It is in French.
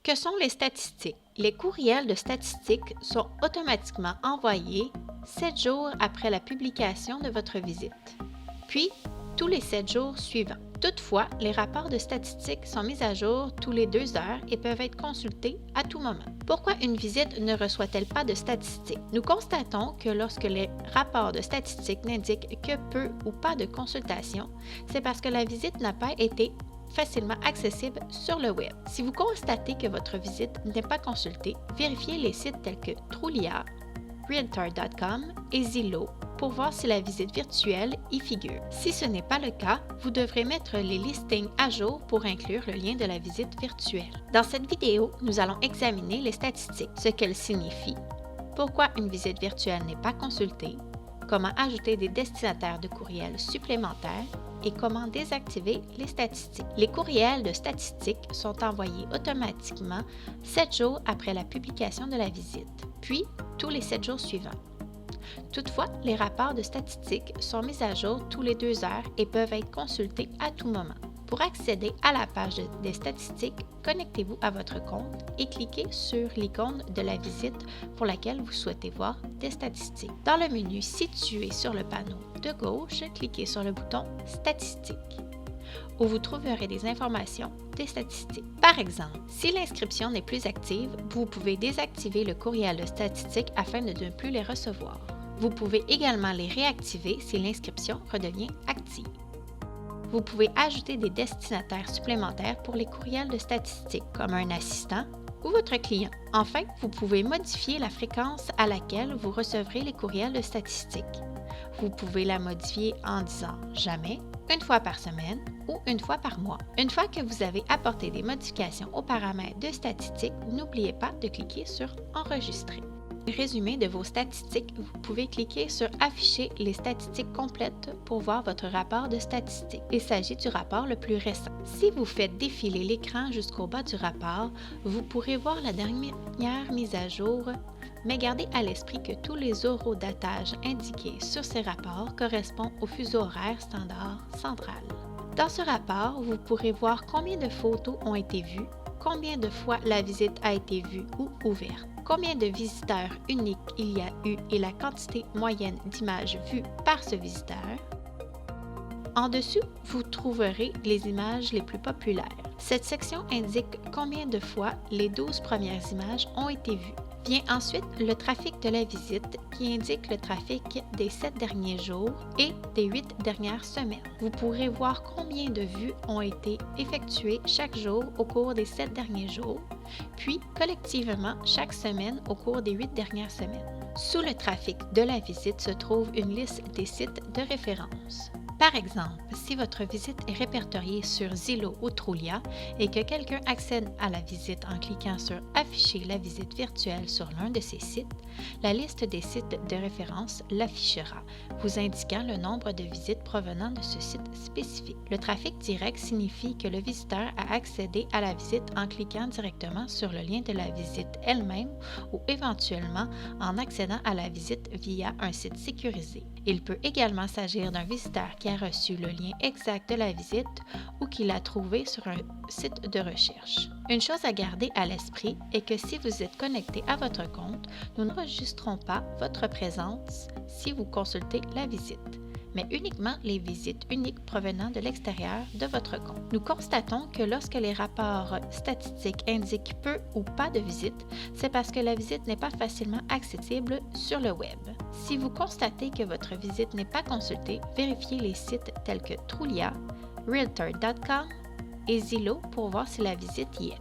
Que sont les statistiques? Les courriels de statistiques sont automatiquement envoyés 7 jours après la publication de votre visite, puis tous les 7 jours suivants. Toutefois, les rapports de statistiques sont mis à jour tous les 2 heures et peuvent être consultés à tout moment. Pourquoi une visite ne reçoit-elle pas de statistiques? Nous constatons que lorsque les rapports de statistiques n'indiquent que peu ou pas de consultations, c'est parce que la visite n'a pas été facilement accessible sur le web. Si vous constatez que votre visite n'est pas consultée, vérifiez les sites tels que Trulia, Realtor.com et Zillow pour voir si la visite virtuelle y figure. Si ce n'est pas le cas, vous devrez mettre les listings à jour pour inclure le lien de la visite virtuelle. Dans cette vidéo, nous allons examiner les statistiques, ce qu'elles signifient, pourquoi une visite virtuelle n'est pas consultée, comment ajouter des destinataires de courriels supplémentaires et comment désactiver les statistiques. Les courriels de statistiques sont envoyés automatiquement 7 jours après la publication de la visite, puis tous les 7 jours suivants. Toutefois, les rapports de statistiques sont mis à jour tous les 2 heures et peuvent être consultés à tout moment. Pour accéder à la page des statistiques, connectez-vous à votre compte et cliquez sur l'icône de la visite pour laquelle vous souhaitez voir des statistiques. Dans le menu situé sur le panneau de gauche, cliquez sur le bouton Statistiques, où vous trouverez des informations des statistiques. Par exemple, si l'inscription n'est plus active, vous pouvez désactiver le courriel de statistiques afin de ne plus les recevoir. Vous pouvez également les réactiver si l'inscription redevient active. Vous pouvez ajouter des destinataires supplémentaires pour les courriels de statistiques, comme un assistant ou votre client. Enfin, vous pouvez modifier la fréquence à laquelle vous recevrez les courriels de statistiques. Vous pouvez la modifier en disant « jamais », une fois par semaine ou une fois par mois. Une fois que vous avez apporté des modifications aux paramètres de statistiques, n'oubliez pas de cliquer sur « Enregistrer ». Résumé de vos statistiques, vous pouvez cliquer sur Afficher les statistiques complètes pour voir votre rapport de statistiques. Il s'agit du rapport le plus récent. Si vous faites défiler l'écran jusqu'au bas du rapport, vous pourrez voir la dernière mise à jour, mais gardez à l'esprit que tous les horodatages indiqués sur ces rapports correspondent au fuseau horaire standard central. Dans ce rapport, vous pourrez voir combien de photos ont été vues, combien de fois la visite a été vue ou ouverte, combien de visiteurs uniques il y a eu et la quantité moyenne d'images vues par ce visiteur. En dessous, vous trouverez les images les plus populaires. Cette section indique combien de fois les 12 premières images ont été vues. Vient ensuite le trafic de la visite qui indique le trafic des 7 derniers jours et des 8 dernières semaines. Vous pourrez voir combien de vues ont été effectuées chaque jour au cours des 7 derniers jours, puis collectivement chaque semaine au cours des 8 dernières semaines. Sous le trafic de la visite se trouve une liste des sites de référence. Par exemple, si votre visite est répertoriée sur Zillow ou Trulia et que quelqu'un accède à la visite en cliquant sur « Afficher la visite virtuelle » sur l'un de ces sites, la liste des sites de référence l'affichera, vous indiquant le nombre de visites provenant de ce site spécifique. Le trafic direct signifie que le visiteur a accédé à la visite en cliquant directement sur le lien de la visite elle-même ou éventuellement en accédant à la visite via un site sécurisé. Il peut également s'agir d'un visiteur qui a reçu le lien exact de la visite ou qui l'a trouvé sur un site de recherche. Une chose à garder à l'esprit est que si vous êtes connecté à votre compte, nous n'enregistrons pas votre présence si vous consultez la visite, mais uniquement les visites uniques provenant de l'extérieur de votre compte. Nous constatons que lorsque les rapports statistiques indiquent peu ou pas de visites, c'est parce que la visite n'est pas facilement accessible sur le web. Si vous constatez que votre visite n'est pas consultée, vérifiez les sites tels que Trulia, Realtor.com et Zillow pour voir si la visite y est.